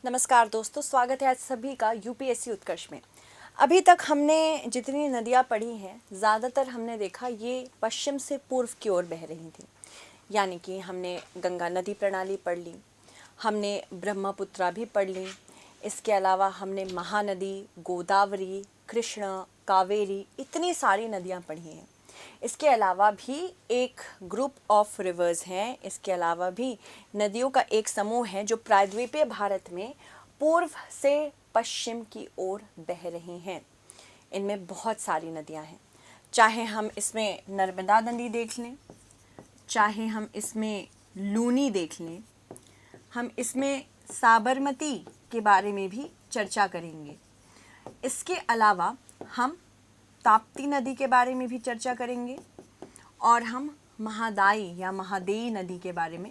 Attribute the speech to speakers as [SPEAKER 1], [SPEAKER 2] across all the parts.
[SPEAKER 1] नमस्कार दोस्तों, स्वागत है आज सभी का यूपीएससी उत्कर्ष में। अभी तक हमने जितनी नदियाँ पढ़ी हैं, ज़्यादातर हमने देखा ये पश्चिम से पूर्व की ओर बह रही थी। यानी कि हमने गंगा नदी प्रणाली पढ़ ली, हमने ब्रह्मपुत्रा भी पढ़ ली, इसके अलावा हमने महानदी, गोदावरी, कृष्ण, कावेरी, इतनी सारी नदियाँ पढ़ी हैं। इसके अलावा भी एक ग्रुप ऑफ रिवर्स हैं, इसके अलावा भी नदियों का एक समूह है जो प्रायद्वीपीय भारत में पूर्व से पश्चिम की ओर बह रही हैं। इनमें बहुत सारी नदियां हैं, चाहे हम इसमें नर्मदा नदी देख लें, चाहे हम इसमें लूनी देख लें, हम इसमें साबरमती के बारे में भी चर्चा करेंगे। इसके अलावा हम ताप्ती नदी के बारे में भी चर्चा करेंगे और हम महादाई या महादेई नदी के बारे में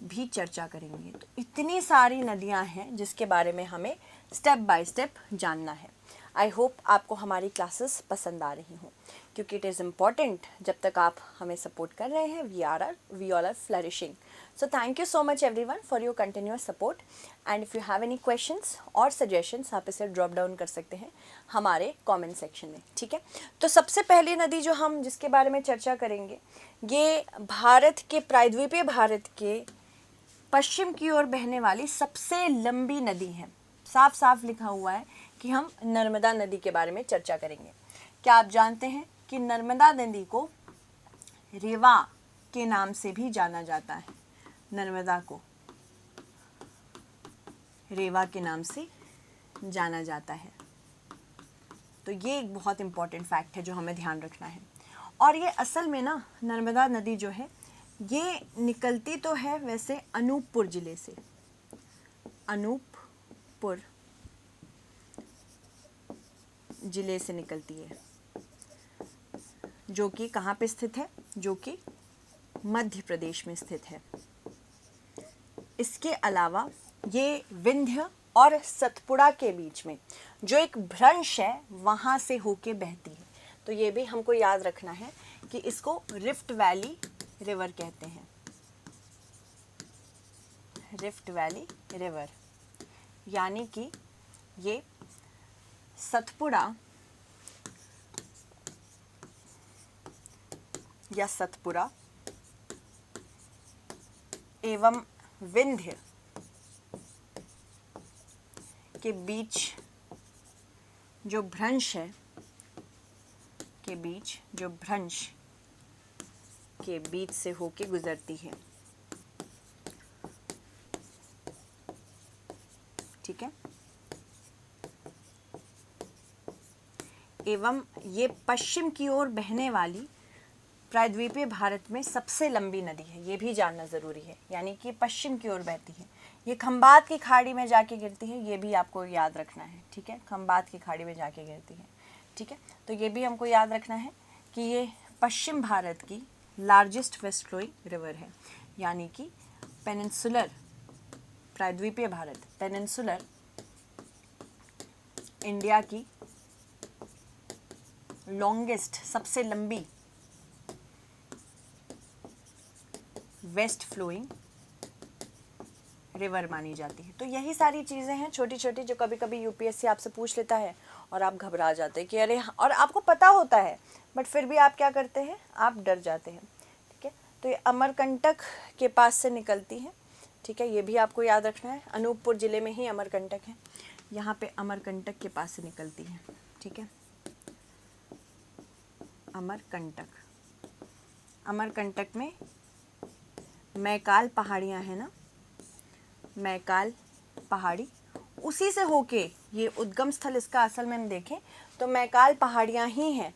[SPEAKER 1] भी चर्चा करेंगे। तो इतनी सारी नदियां हैं जिसके बारे में हमें स्टेप बाय स्टेप जानना है। आई होप आपको हमारी क्लासेस पसंद आ रही हों, क्योंकि इट इज़ इम्पॉर्टेंट। जब तक आप हमें सपोर्ट कर रहे हैं, we all are flourishing. So thank you so much everyone for your continuous support. And if you have any questions or suggestions, आप इसे ड्रॉप डाउन कर सकते हैं हमारे कमेंट सेक्शन में, ठीक है। तो सबसे पहली नदी जो हम जिसके बारे में चर्चा करेंगे, ये भारत के प्रायद्वीपीय भारत के पश्चिम की ओर बहने वाली सबसे लंबी नदी है। साफ साफ लिखा हुआ है कि हम नर्मदा नदी के बारे में चर्चा करेंगे। क्या आप जानते हैं कि नर्मदा नदी को रेवा के नाम से भी जाना जाता है? नर्मदा को रेवा के नाम से जाना जाता है। तो ये एक बहुत इम्पॉर्टेंट फैक्ट है जो हमें ध्यान रखना है। और ये असल में ना, नर्मदा नदी जो है ये निकलती तो है वैसे अनूपपुर जिले से। अनूपपुर जिले से निकलती है, जो कि कहाँ पे स्थित है? जो कि मध्य प्रदेश में स्थित है। इसके अलावा ये विंध्य और सतपुड़ा के बीच में जो एक भ्रंश है, वहाँ से होके बहती है। तो ये भी हमको याद रखना है कि इसको रिफ्ट वैली रिवर कहते हैं। रिफ्ट वैली रिवर, यानी कि ये सतपुड़ा या सतपुड़ा एवं विंध्य के बीच जो भ्रंश है, के बीच से होके गुजरती है, ठीक है। एवं ये पश्चिम की ओर बहने वाली प्रायद्वीपीय भारत में सबसे लंबी नदी है, ये भी जानना ज़रूरी है। यानी कि पश्चिम की ओर बहती है, ये खंबात की खाड़ी में जाके गिरती है, ये भी आपको याद रखना है, ठीक है। खंबात की खाड़ी में जाके गिरती है, ठीक है। तो ये भी हमको याद रखना है कि ये पश्चिम भारत की लार्जेस्ट वेस्ट फ्लोइंग रिवर है। यानी कि पेनिनसुलर प्रायद्वीपीय भारत, पेनिनसुलर इंडिया की लॉन्गेस्ट, सबसे लंबी वेस्ट फ्लोइंग रिवर मानी जाती है। तो यही सारी चीज़ें हैं छोटी छोटी जो कभी कभी यूपीएससी आपसे पूछ लेता है और आप घबरा जाते हैं कि अरे, और आपको पता होता है बट फिर भी आप क्या करते हैं, आप डर जाते हैं, ठीक है। तो ये अमरकंटक के पास से निकलती है, ठीक है। ये भी आपको याद रखना है, अनूपपुर जिले में ही अमरकंटक है, यहाँ पे अमरकंटक के पास से निकलती है, ठीक है। अमरकंटक में मैकाल पहाड़ियाँ हैं ना, मैकाल पहाड़ी, उसी से होके ये उद्गम स्थल इसका असल में हम देखें तो मैकाल पहाड़ियाँ ही हैं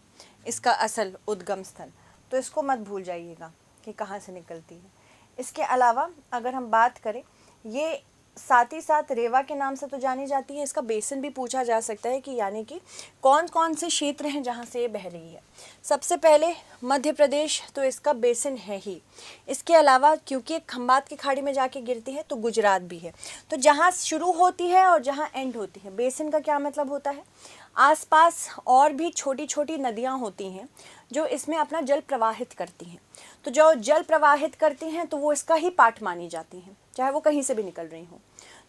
[SPEAKER 1] इसका असल उद्गम स्थल। तो इसको मत भूल जाइएगा कि कहाँ से निकलती है। इसके अलावा अगर हम बात करें, ये साथ ही साथ रेवा के नाम से तो जानी जाती है, इसका बेसिन भी पूछा जा सकता है कि यानी कि कौन कौन से क्षेत्र हैं जहाँ से ये बह रही है। सबसे पहले मध्य प्रदेश, तो इसका बेसिन है ही। इसके अलावा क्योंकि खंबात की खाड़ी में जाके गिरती है तो गुजरात भी है। तो जहाँ शुरू होती है और जहाँ एंड होती है, बेसिन का क्या मतलब होता है? आसपास और भी छोटी छोटी नदियाँ होती हैं जो इसमें अपना जल प्रवाहित करती हैं। तो जो जल प्रवाहित करती हैं तो वो इसका ही पार्ट मानी जाती हैं, चाहे वो कहीं से भी निकल रही हों।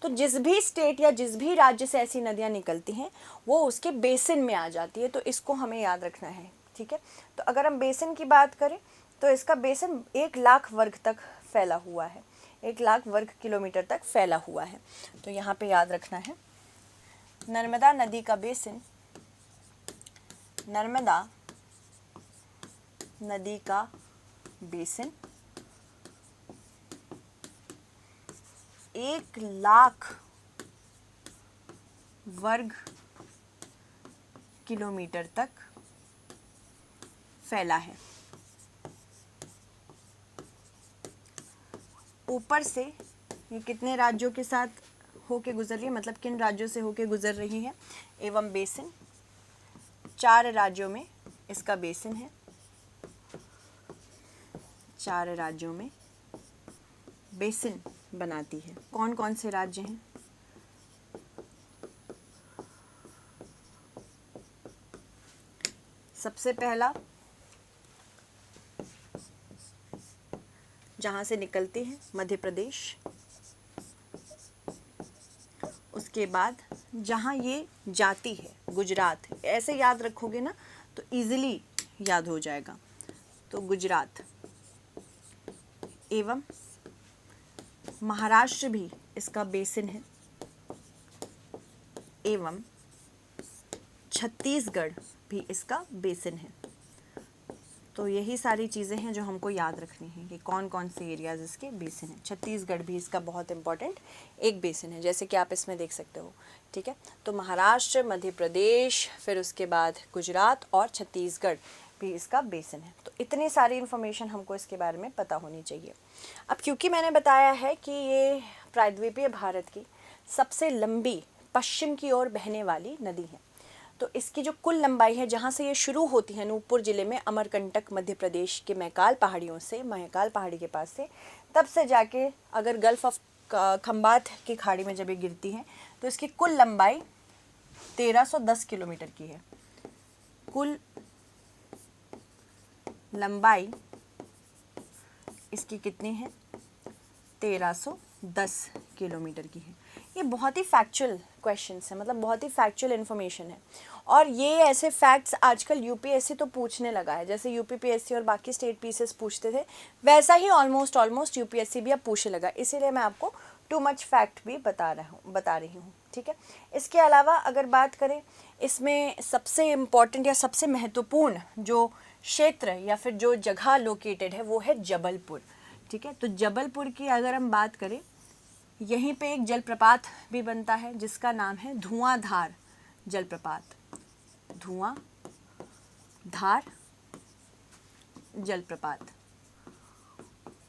[SPEAKER 1] तो जिस भी स्टेट या जिस भी राज्य से ऐसी नदियाँ निकलती हैं वो उसके बेसिन में आ जाती है, तो इसको हमें याद रखना है, ठीक है। तो अगर हम बेसिन की बात करें तो इसका बेसिन 1,00,000 वर्ग तक फैला हुआ है, 1,00,000 वर्ग किलोमीटर तक फैला हुआ है। तो यहाँ पे याद रखना है नर्मदा नदी का बेसिन, नर्मदा नदी का बेसिन 1,00,000 वर्ग किलोमीटर तक फैला है। ऊपर से ये कितने राज्यों के साथ होके गुजर रही है, मतलब किन राज्यों से होके गुजर रही है, एवं बेसिन 4 राज्यों में इसका बेसिन है, 4 राज्यों में बेसिन बनाती है। कौन कौन से राज्य हैं? सबसे पहला जहाँ से निकलती है मध्य प्रदेश, उसके बाद जहाँ ये जाती है गुजरात। ऐसे याद रखोगे ना तो इजीली याद हो जाएगा। तो गुजरात एवं महाराष्ट्र भी इसका बेसिन है, एवं छत्तीसगढ़ भी इसका बेसिन है। तो यही सारी चीज़ें हैं जो हमको याद रखनी है कि कौन कौन से एरियाज़ इसके बेसिन हैं। छत्तीसगढ़ भी इसका बहुत इंपॉर्टेंट एक बेसिन है, जैसे कि आप इसमें देख सकते हो, ठीक है। तो महाराष्ट्र, मध्य प्रदेश, फिर उसके बाद गुजरात और छत्तीसगढ़ भी इसका बेसिन है। तो इतनी सारी इन्फॉर्मेशन हमको इसके बारे में पता होनी चाहिए। अब क्योंकि मैंने बताया है कि ये प्रायद्वीपीय भारत की सबसे लंबी पश्चिम की ओर बहने वाली नदी है, तो इसकी जो कुल लंबाई है, जहाँ से ये शुरू होती है अनूपपुर ज़िले में अमरकंटक मध्य प्रदेश के महकाल पहाड़ियों से, महकाल पहाड़ी के पास से, तब से जाके अगर गल्फ ऑफ खंबात की खाड़ी में जब ये गिरती है तो इसकी कुल लंबाई 1310 किलोमीटर की है। कुल लंबाई इसकी कितनी है? 1310 किलोमीटर की है। ये बहुत ही फैक्चुअल क्वेश्चंस है, मतलब बहुत ही फैक्चुअल इन्फॉर्मेशन है। और ये ऐसे फैक्ट्स आजकल यूपीएससी तो पूछने लगा है, जैसे यूपीपीएससी और बाकी स्टेट पीसीएस पूछते थे, वैसा ही ऑलमोस्ट यूपीएससी भी अब पूछने लगा। इसीलिए मैं आपको टू मच फैक्ट भी बता रही हूँ, ठीक है। इसके अलावा अगर बात करें, इसमें सबसे इम्पॉर्टेंट या सबसे महत्वपूर्ण जो क्षेत्र या फिर जो जगह लोकेटेड है वो है जबलपुर, ठीक है। तो जबलपुर की अगर हम बात करें, यहीं पे एक जलप्रपात भी बनता है जिसका नाम है धुआंधार जलप्रपात, धुआंधार जलप्रपात।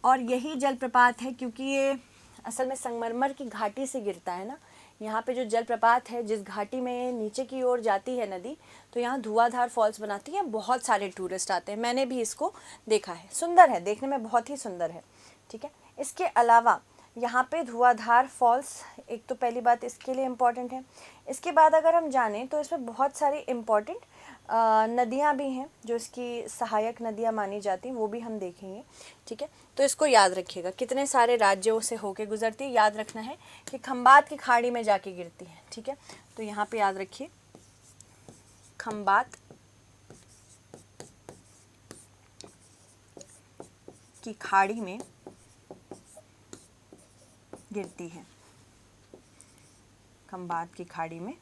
[SPEAKER 1] और यही जलप्रपात है क्योंकि ये असल में संगमरमर की घाटी से गिरता है ना, यहाँ पे जो जलप्रपात है, जिस घाटी में नीचे की ओर जाती है नदी, तो यहाँ धुआंधार फॉल्स बनाती है। बहुत सारे टूरिस्ट आते हैं, मैंने भी इसको देखा है, सुंदर है, देखने में बहुत ही सुंदर है, ठीक है। इसके अलावा यहाँ पे धुआंधार फॉल्स, एक तो पहली बात इसके लिए इम्पॉर्टेंट है। इसके बाद अगर हम जानें तो इसमें बहुत सारी इम्पॉर्टेंट नदियाँ भी हैं जो इसकी सहायक नदियाँ मानी जाती हैं, वो भी हम देखेंगे, ठीक है। तो इसको याद रखिएगा, कितने सारे राज्यों से होके गुजरती है, याद रखना है कि खंबात की खाड़ी में जाके गिरती है, ठीक है। तो यहाँ पे याद रखिए खंबात की खाड़ी में गिरती है, खंबात की खाड़ी में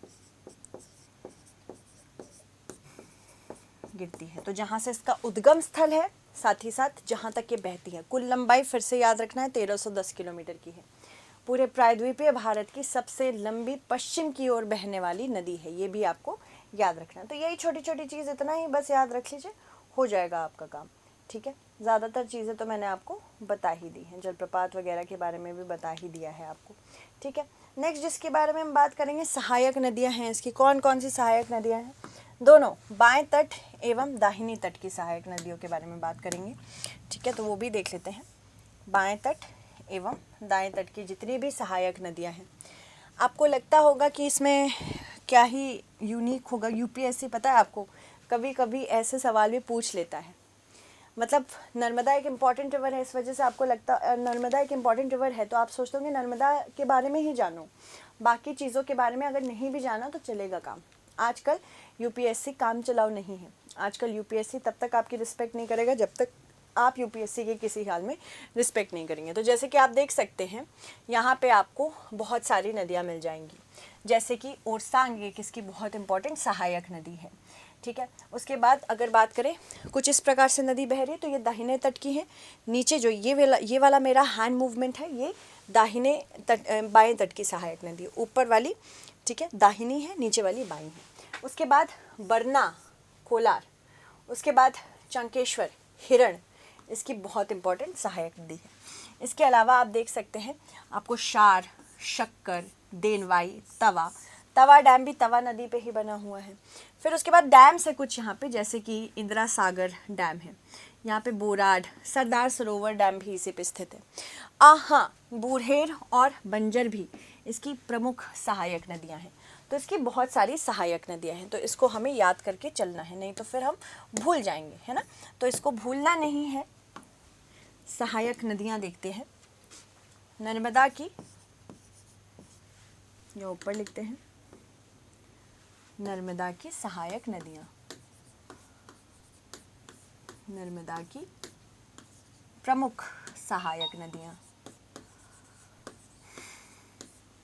[SPEAKER 1] गिरती है। तो जहाँ से इसका उद्गम स्थल है, साथ ही साथ जहाँ तक ये बहती है। कुल लंबाई फिर से याद रखना है 1310 किलोमीटर की है। पूरे प्रायद्वीपीय भारत की सबसे लंबी पश्चिम की ओर बहने वाली नदी है, ये भी आपको याद रखना है। तो यही छोटी छोटी चीज़, इतना ही बस याद रख लीजिए, हो जाएगा आपका काम, ठीक है। ज़्यादातर चीज़ें तो मैंने आपको बता ही दी हैं, जलप्रपात वगैरह के बारे में भी बता ही दिया है आपको, ठीक है। नेक्स्ट जिसके बारे में हम बात करेंगे, सहायक नदियाँ हैं इसकी। कौन कौन सी सहायक नदियाँ हैं? दोनों बाएं तट एवं दाहिनी तट की सहायक नदियों के बारे में बात करेंगे, ठीक है। तो वो भी देख लेते हैं। बाएं तट एवं दाएं तट की जितनी भी सहायक नदियां हैं, आपको लगता होगा कि इसमें क्या ही यूनिक होगा। यूपीएससी पता है आपको कभी कभी ऐसे सवाल भी पूछ लेता है, मतलब नर्मदा एक इम्पॉर्टेंट रिवर है, इस वजह से आपको लगता नर्मदा एक इम्पॉर्टेंट रिवर है तो आप सोचते होंगे नर्मदा के बारे में ही जानो, बाकी चीज़ों के बारे में अगर नहीं भी जाना तो चलेगा काम। आजकल यूपीएससी काम चलाओ नहीं है, आजकल यूपीएससी तब तक आपकी रिस्पेक्ट नहीं करेगा जब तक आप यूपीएससी के किसी हाल में रिस्पेक्ट नहीं करेंगे। तो जैसे कि आप देख सकते हैं यहाँ पे आपको बहुत सारी नदियाँ मिल जाएंगी, जैसे कि ओरसांग एक इसकी बहुत इंपॉर्टेंट सहायक नदी है, ठीक है। उसके बाद अगर बात करें कुछ इस प्रकार से नदी बह रही है, तो ये दाहिने तट की है, नीचे जो ये वाला मेरा हैंड मूवमेंट है ये दाहिने तट बाएं तट की सहायक नदी है, ऊपर वाली ठीक है दाहिनी है, नीचे वाली बाईं है। उसके बाद बरना कोलार, उसके बाद चंकेश्वर हिरण इसकी बहुत इंपॉर्टेंट सहायक नदी है। इसके अलावा आप देख सकते हैं आपको शार, शक्कर, देनवाई, तवा, तवा डैम भी तवा नदी पे ही बना हुआ है। फिर उसके बाद डैम से कुछ यहाँ पे जैसे कि इंदिरा सागर डैम है, यहाँ पे बोराड, सरदार सरोवर डैम भी इसी पे स्थित है। हाँ, बूढ़ेर और बंजर भी इसकी प्रमुख सहायक नदियाँ हैं। तो इसकी बहुत सारी सहायक नदियाँ हैं, तो इसको हमें याद करके चलना है, नहीं तो फिर हम भूल जाएंगे, है ना। तो इसको भूलना नहीं है। सहायक नदियाँ देखते हैं, नर्मदा की, या ऊपर लिखते हैं नर्मदा की सहायक नदियाँ, नर्मदा की प्रमुख सहायक नदियाँ,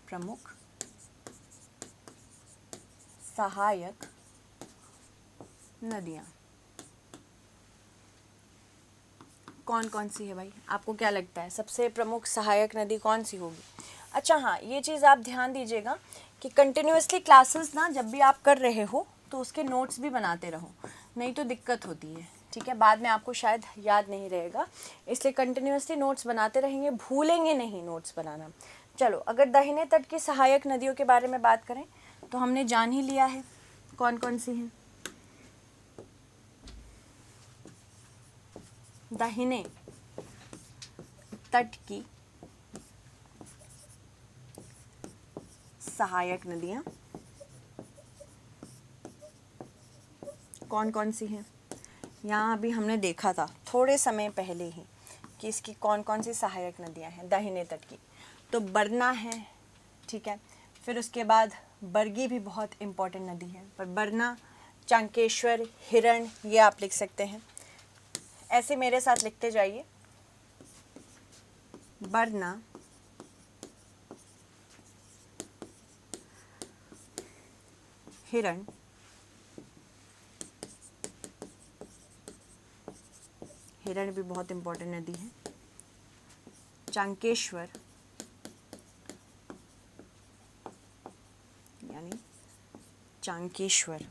[SPEAKER 1] प्रमुख सहायक नदियाँ कौन कौन सी है भाई, आपको क्या लगता है सबसे प्रमुख सहायक नदी कौन सी होगी? अच्छा हाँ, ये चीज़ आप ध्यान दीजिएगा कि कंटिन्यूसली क्लासेस ना जब भी आप कर रहे हो तो उसके नोट्स भी बनाते रहो, नहीं तो दिक्कत होती है, ठीक है। बाद में आपको शायद याद नहीं रहेगा, इसलिए कंटिन्यूसली नोट्स बनाते रहेंगे, भूलेंगे नहीं नोट्स बनाना। चलो, अगर दाहिने तट की सहायक नदियों के बारे में बात करें तो हमने जान ही लिया है कौन कौन सी हैं। दाहिने तट की सहायक नदियाँ कौन कौन सी हैं, यहाँ अभी हमने देखा था थोड़े समय पहले ही कि इसकी कौन कौन सी सहायक नदियाँ हैं दाहिने तट की। तो बरना है, ठीक है। फिर उसके बाद बरगी भी बहुत इम्पोर्टेंट नदी है, पर बरना, चंकेश्वर, हिरण ये आप लिख सकते हैं। ऐसे मेरे साथ लिखते जाइए, बरना, हिरण, हिरण भी बहुत इम्पोर्टेंट नदी है, चंकेश्वर यानी चंकेश्वर,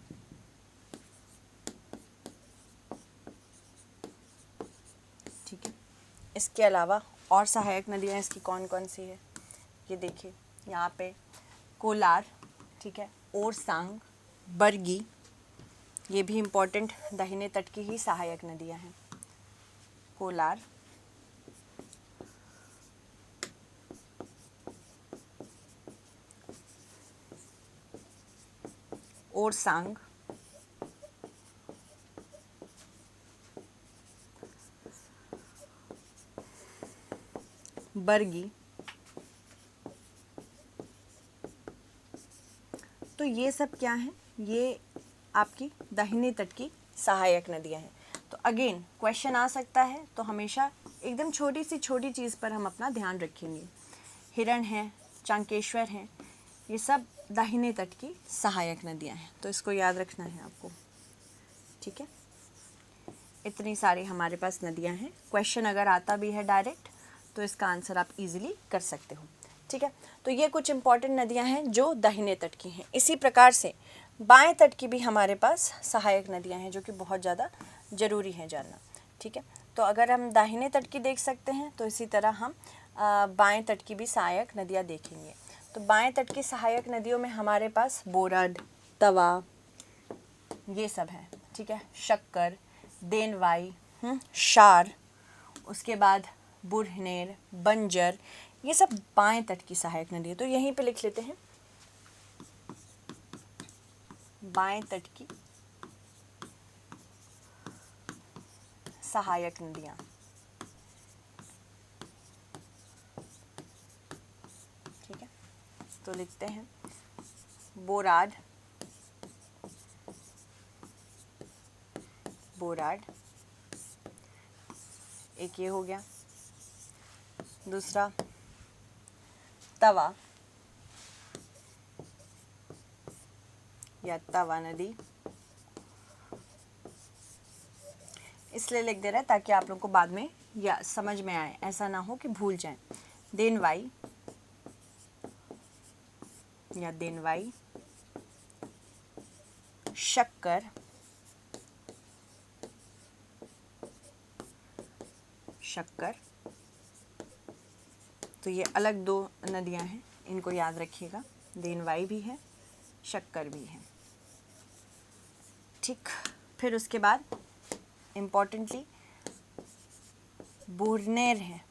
[SPEAKER 1] ठीक है। इसके अलावा और सहायक नदियाँ इसकी कौन कौन सी है, ये देखिए यहाँ पे कोलार, ठीक है, ओरसांग, बरगी, ये भी इम्पोर्टेंट दाहिने तट की ही सहायक नदियाँ हैं। कोलार, ओरसांग, बरगी, तो ये सब क्या हैं, ये आपकी दाहिने तट की सहायक नदियाँ हैं। तो अगेन क्वेश्चन आ सकता है, तो हमेशा एकदम छोटी सी छोटी चीज़ पर हम अपना ध्यान रखेंगे। हिरण है, चंकेश्वर हैं, ये सब दाहिने तट की सहायक नदियाँ हैं, तो इसको याद रखना है आपको, ठीक है। इतनी सारी हमारे पास नदियाँ हैं, क्वेश्चन अगर आता भी है डायरेक्ट तो इसका आंसर आप इजीली कर सकते हो, ठीक है। तो ये कुछ इंपॉर्टेंट नदियाँ हैं जो दाहिने तट की हैं। इसी प्रकार से बाएं तट की भी हमारे पास सहायक नदियाँ हैं जो कि बहुत ज़्यादा ज़रूरी है जानना, ठीक है। तो अगर हम दाहिने तट की देख सकते हैं तो इसी तरह हम बाएं तट की भी सहायक नदियाँ देखेंगे। तो बाएं तट की सहायक नदियों में हमारे पास बोरड, तवा, ये सब है, ठीक है, शक्कर, देनवाई, शार, उसके बाद बुढ़नेर, बंजर, ये सब बाएं तट की सहायक नदी है। तो यहीं पे लिख लेते हैं बाएं तट की सहायक नदियाँ। ठीक है, तो लिखते हैं बोराड, बोराड, एक ये हो गया। दूसरा तवा या तवा नदी, इसलिए लिख दे रहा है ताकि आप लोगों को बाद में या समझ में आए, ऐसा ना हो कि भूल जाएं। देनवाई या देनवाई, शक्कर, शक्कर, तो ये अलग दो नदियां हैं, इनको याद रखिएगा, देनवाई भी है, शक्कर भी है। ठीक, फिर उसके बाद इम्पोर्टेंटली बुरनेर है,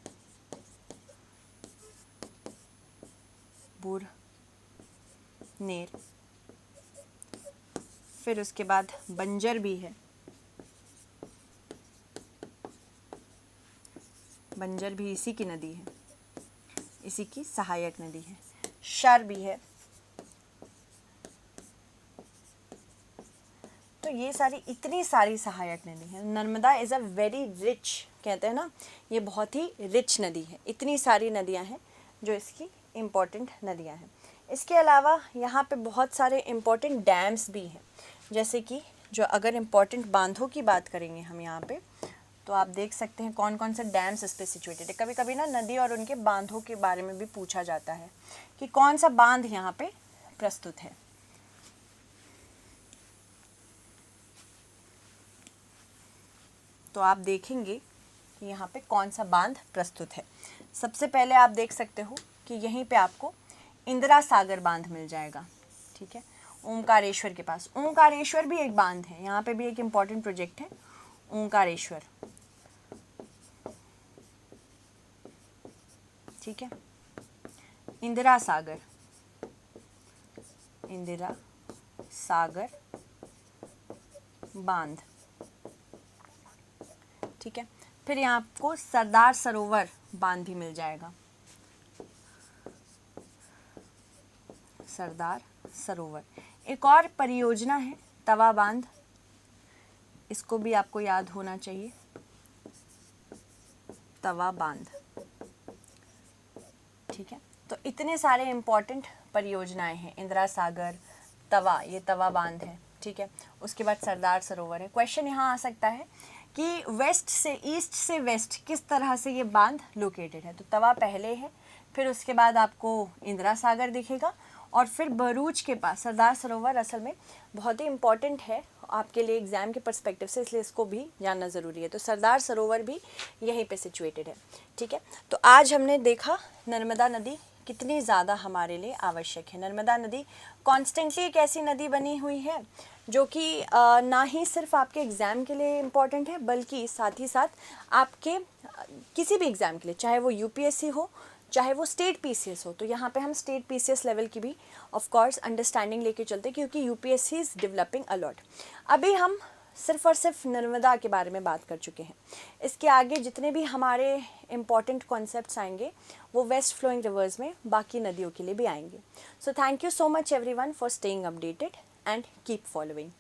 [SPEAKER 1] बुरनेर। फिर उसके बाद बंजर भी है, बंजर भी इसी की नदी है, इसी की सहायक नदी है। शर भी है। तो ये सारी इतनी सारी सहायक नदी है। Narmada is a very rich, कहते हैं ना, ये बहुत ही रिच नदी है। इतनी सारी नदियां हैं जो इसकी इम्पोर्टेंट नदियां हैं। इसके अलावा यहाँ पे बहुत सारे इम्पोर्टेंट डैम्स भी हैं, जैसे कि जो अगर इम्पोर्टेंट बांधों की बात करेंगे हम यहाँ पे, तो आप देख सकते हैं कौन कौन से डैम्स इस पे सिचुएटेड है। कभी कभी ना नदी और उनके बांधों के बारे में भी पूछा जाता है कि कौन सा बांध यहाँ पे प्रस्तुत है। तो आप देखेंगे कि यहाँ पे कौन सा बांध प्रस्तुत है। सबसे पहले आप देख सकते हो कि यहीं पे आपको इंदिरा सागर बांध मिल जाएगा। ठीक है, ओंकारेश्वर के पास। ओंकारेश्वर भी एक बांध है, यहाँ पे भी एक इम्पॉर्टेंट प्रोजेक्ट है ओंकारेश्वर। ठीक है, इंदिरा सागर, इंदिरा सागर बांध। ठीक है, फिर यहाँ आपको सरदार सरोवर बांध भी मिल जाएगा, सरदार सरोवर। एक और परियोजना है तवा बांध, इसको भी आपको याद होना चाहिए, तवा बांध। ठीक है, तो इतने सारे इम्पोर्टेंट परियोजनाएं हैं। इंदिरा सागर, तवा, ये तवा बांध है। ठीक है, उसके बाद सरदार सरोवर है। क्वेश्चन यहाँ आ सकता है कि वेस्ट से, ईस्ट से वेस्ट किस तरह से ये बांध लोकेटेड है। तो तवा पहले है, फिर उसके बाद आपको इंदिरा सागर दिखेगा, और फिर भरूच के पास सरदार सरोवर असल में बहुत ही इम्पॉर्टेंट है आपके लिए एग्ज़ाम के पर्सपेक्टिव से, इसलिए इसको भी जानना ज़रूरी है। तो सरदार सरोवर भी यहीं पे सिचुएटेड है। ठीक है, तो आज हमने देखा नर्मदा नदी कितनी ज़्यादा हमारे लिए आवश्यक है। नर्मदा नदी कॉन्स्टेंटली एक ऐसी नदी बनी हुई है जो कि ना ही सिर्फ आपके एग्ज़ाम के लिए इम्पॉर्टेंट है, बल्कि साथ ही साथ आपके किसी भी एग्ज़ाम के लिए, चाहे वो यूपीएससी हो, चाहे वो स्टेट पीसीएस हो। तो यहाँ पे हम स्टेट पीसीएस लेवल की भी ऑफ कोर्स अंडरस्टैंडिंग लेके चलते हैं, क्योंकि यूपीएससी इज़ डेवलपिंग अलॉट। अभी हम सिर्फ और सिर्फ नर्मदा के बारे में बात कर चुके हैं। इसके आगे जितने भी हमारे इम्पॉर्टेंट कॉन्सेप्ट्स आएंगे वो वेस्ट फ्लोइंग रिवर्स में बाकी नदियों के लिए भी आएंगे। सो thank you so much everyone for staying updated and keep following.